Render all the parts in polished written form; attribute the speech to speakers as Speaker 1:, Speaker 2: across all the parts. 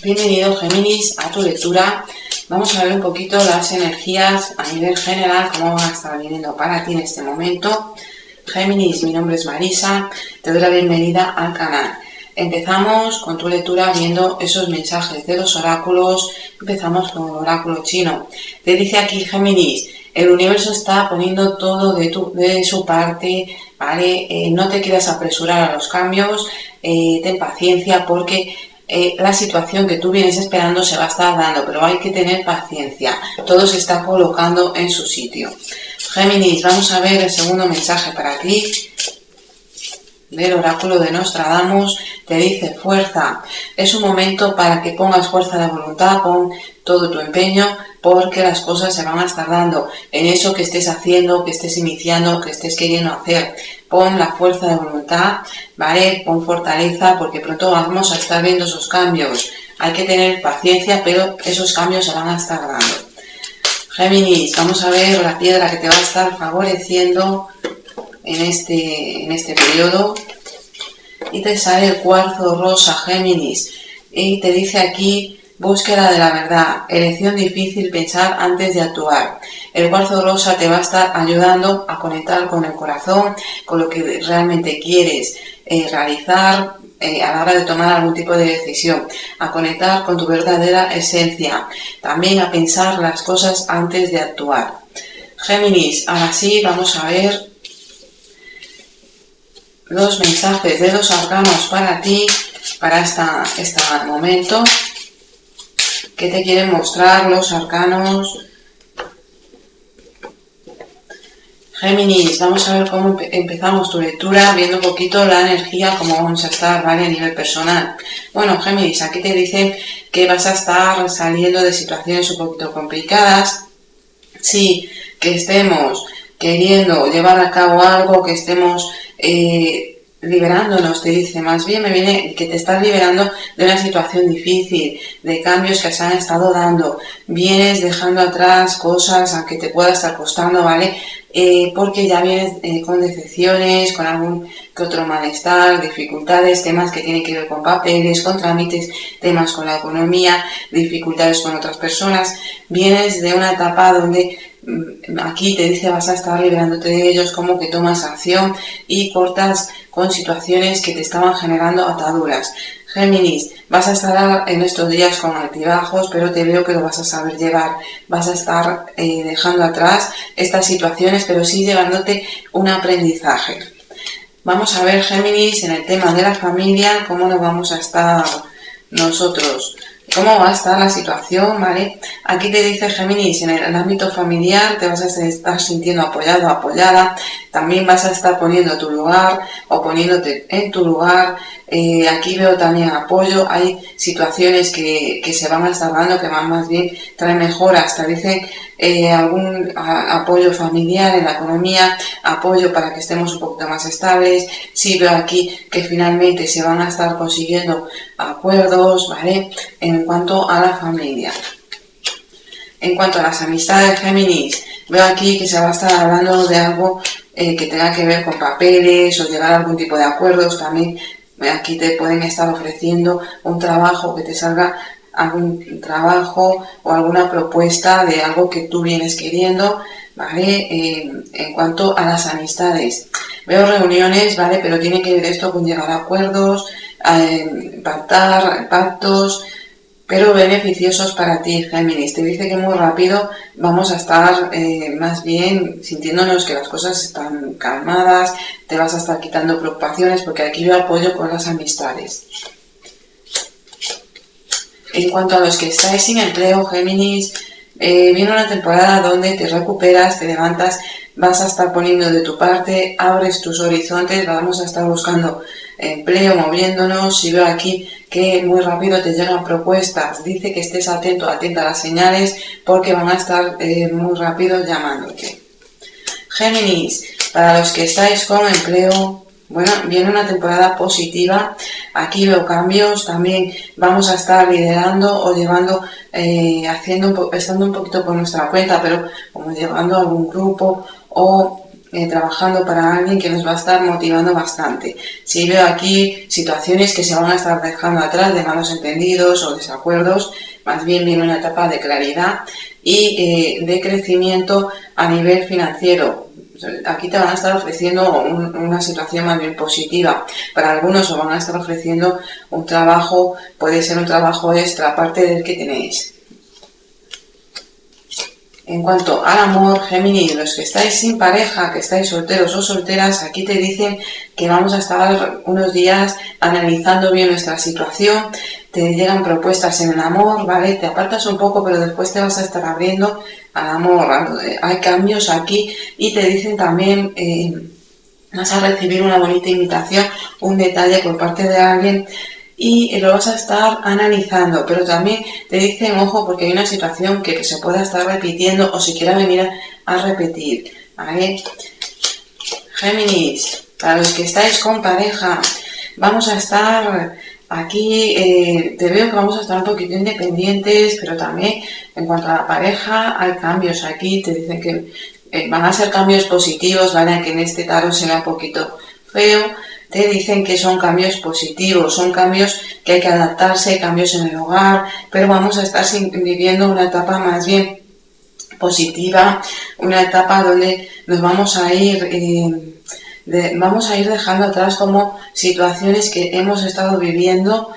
Speaker 1: Bienvenido, Géminis, a tu lectura. Vamos a ver un poquito las energías a nivel general, cómo van a estar viniendo para ti en este momento. Géminis, mi nombre es Marisa, te doy la bienvenida al canal. Empezamos con tu lectura viendo esos mensajes de los oráculos. Empezamos con el oráculo chino. Te dice aquí, Géminis, el universo está poniendo todo de su parte, ¿vale? No te quieras apresurar a los cambios, ten paciencia porque la situación que tú vienes esperando se va a estar dando, pero hay que tener paciencia. Todo se está colocando en su sitio. Géminis, vamos a ver el segundo mensaje para ti del oráculo de Nostradamus. Te dice fuerza. Es un momento para que pongas fuerza de voluntad, pon todo tu empeño, porque las cosas se van a estar dando en eso que estés haciendo, que estés iniciando, que estés queriendo hacer. Pon la fuerza de voluntad, ¿vale? Pon fortaleza, porque pronto vamos a estar viendo esos cambios. Hay que tener paciencia, pero esos cambios se van a estar dando. Géminis, vamos a ver la piedra que te va a estar favoreciendo en este periodo. Y te sale el cuarzo rosa, Géminis. Y te dice aquí, búsqueda de la verdad, elección difícil, pensar antes de actuar. El cuarzo rosa te va a estar ayudando a conectar con el corazón, con lo que realmente quieres realizar a la hora de tomar algún tipo de decisión, a conectar con tu verdadera esencia, también a pensar las cosas antes de actuar. Géminis, ahora sí, vamos a ver los mensajes de los arcanos para ti, para este momento. ¿Qué te quieren mostrar los arcanos? Géminis, vamos a ver cómo empezamos tu lectura, viendo un poquito la energía, cómo vamos a estar, ¿vale? A nivel personal. Bueno, Géminis, aquí te dicen que vas a estar saliendo de situaciones un poquito complicadas. Sí, que estemos queriendo llevar a cabo algo, que estemos liberándonos, te dice, más bien me viene que te estás liberando de una situación difícil, de cambios que se han estado dando, vienes dejando atrás cosas aunque te pueda estar costando, ¿vale? Porque ya vienes con decepciones, con algún que otro malestar, dificultades, temas que tienen que ver con papeles, con trámites, temas con la economía, dificultades con otras personas, vienes de una etapa donde aquí te dice vas a estar liberándote de ellos, como que tomas acción y cortas con situaciones que te estaban generando ataduras. Géminis, vas a estar en estos días con altibajos, pero te veo que lo vas a saber llevar. Vas a estar dejando atrás estas situaciones, pero sí llevándote un aprendizaje. Vamos a ver, Géminis, en el tema de la familia, cómo nos vamos a estar nosotros. ¿Cómo va a estar la situación? ¿Vale? Aquí te dice, Géminis, en el ámbito familiar te vas a estar sintiendo apoyado, apoyada. También vas a estar poniendo tu lugar o poniéndote en tu lugar. Aquí veo también apoyo. Hay situaciones que se van a estar dando que van más bien traen mejoras. Te dicen algún apoyo familiar en la economía, apoyo para que estemos un poquito más estables. Sí veo aquí que finalmente se van a estar consiguiendo acuerdos, ¿vale? En cuanto a la familia. En cuanto a las amistades, Géminis, veo aquí que se va a estar hablando de algo que tenga que ver con papeles o llegar a algún tipo de acuerdos. También aquí te pueden estar ofreciendo un trabajo, que te salga algún trabajo o alguna propuesta de algo que tú vienes queriendo, ¿vale? En cuanto a las amistades, veo reuniones, ¿vale? Pero tiene que ver esto con llegar a acuerdos, pactos, pero beneficiosos para ti, Géminis. Te dice que muy rápido vamos a estar más bien sintiéndonos que las cosas están calmadas, te vas a estar quitando preocupaciones, porque aquí veo apoyo con las amistades. En cuanto a los que estáis sin empleo, Géminis, viene una temporada donde te recuperas, te levantas, vas a estar poniendo de tu parte, abres tus horizontes, vamos a estar buscando empleo, moviéndonos. Y veo aquí que muy rápido te llegan propuestas. Dice que estés atento, atenta a las señales, porque van a estar muy rápido llamándote. Géminis, para los que estáis con empleo, bueno, viene una temporada positiva. Aquí veo cambios, también vamos a estar liderando o llevando, estando un poquito por nuestra cuenta, pero como llevando algún grupo o trabajando para alguien que nos va a estar motivando bastante. Sí veo aquí situaciones que se van a estar dejando atrás de malos entendidos o desacuerdos, más bien viene una etapa de claridad y de crecimiento a nivel financiero. Aquí te van a estar ofreciendo una situación más bien positiva. Para algunos os van a estar ofreciendo un trabajo, puede ser un trabajo extra aparte del que tenéis. En cuanto al amor, Géminis, los que estáis sin pareja, que estáis solteros o solteras, aquí te dicen que vamos a estar unos días analizando bien nuestra situación, te llegan propuestas en el amor, ¿vale? Te apartas un poco, pero después te vas a estar abriendo al amor. Hay cambios aquí y te dicen también, vas a recibir una bonita invitación, un detalle por parte de alguien, y lo vas a estar analizando, pero también te dicen, ojo, porque hay una situación que se pueda estar repitiendo o si quiera venir a repetir, ¿vale? Géminis, para los que estáis con pareja, vamos a estar aquí, te veo que vamos a estar un poquito independientes, pero también en cuanto a la pareja hay cambios aquí, te dicen que van a ser cambios positivos, ¿vale? Que en este tarot será un poquito feo. Te dicen que son cambios positivos, son cambios que hay que adaptarse, cambios en el hogar, pero vamos a estar viviendo una etapa más bien positiva, una etapa donde nos vamos a ir dejando atrás como situaciones que hemos estado viviendo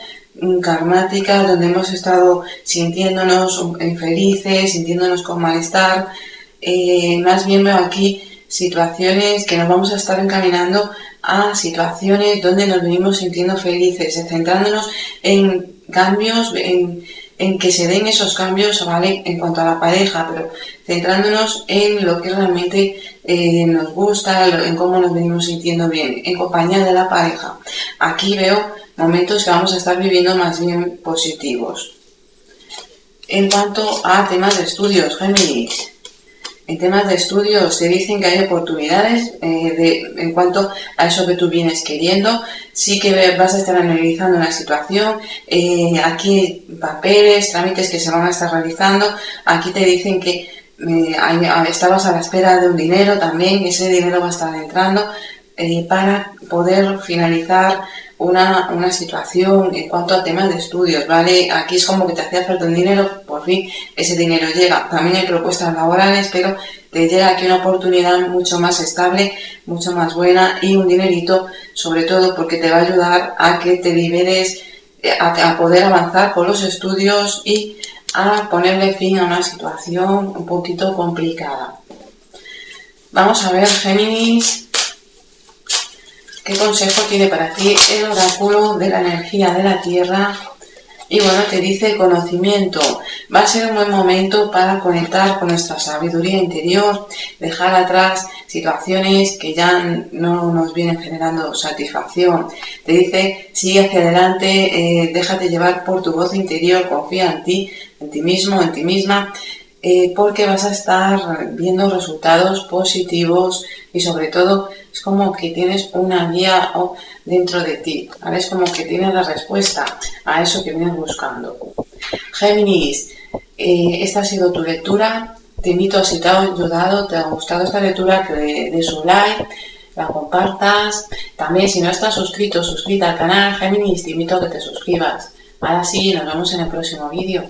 Speaker 1: karmáticas, donde hemos estado sintiéndonos infelices, sintiéndonos con malestar. Más bien veo aquí situaciones que nos vamos a estar encaminando a situaciones donde nos venimos sintiendo felices, centrándonos en cambios, en que se den esos cambios, ¿vale? En cuanto a la pareja, pero centrándonos en lo que realmente nos gusta, en cómo nos venimos sintiendo bien, en compañía de la pareja. Aquí veo momentos que vamos a estar viviendo más bien positivos. En cuanto a temas de estudios, Géminis, en temas de estudios te dicen que hay oportunidades en cuanto a eso que tú vienes queriendo. Sí que vas a estar analizando una situación, aquí papeles, trámites que se van a estar realizando. Aquí te dicen que estabas a la espera de un dinero también, ese dinero va a estar entrando para poder finalizar una situación en cuanto a temas de estudios, ¿vale? Aquí es como que te hacía falta un dinero, por fin ese dinero llega. También hay propuestas laborales, pero te llega aquí una oportunidad mucho más estable, mucho más buena y un dinerito, sobre todo porque te va a ayudar a que te liberes, a poder avanzar con los estudios y a ponerle fin a una situación un poquito complicada. Vamos a ver, Géminis, ¿qué consejo tiene para ti el oráculo de la energía de la Tierra? Y bueno, te dice conocimiento. Va a ser un buen momento para conectar con nuestra sabiduría interior, dejar atrás situaciones que ya no nos vienen generando satisfacción. Te dice, sigue hacia adelante, déjate llevar por tu voz interior, confía en ti mismo, en ti misma, porque vas a estar viendo resultados positivos y sobre todo es como que tienes una guía dentro de ti, ¿vale? Es como que tienes la respuesta a eso que vienes buscando. Géminis, esta ha sido tu lectura. Te invito, si te ha ayudado, te ha gustado esta lectura, que le des un like, la compartas. También, si no estás suscrita al canal, Géminis, te invito a que te suscribas. Ahora sí, nos vemos en el próximo vídeo.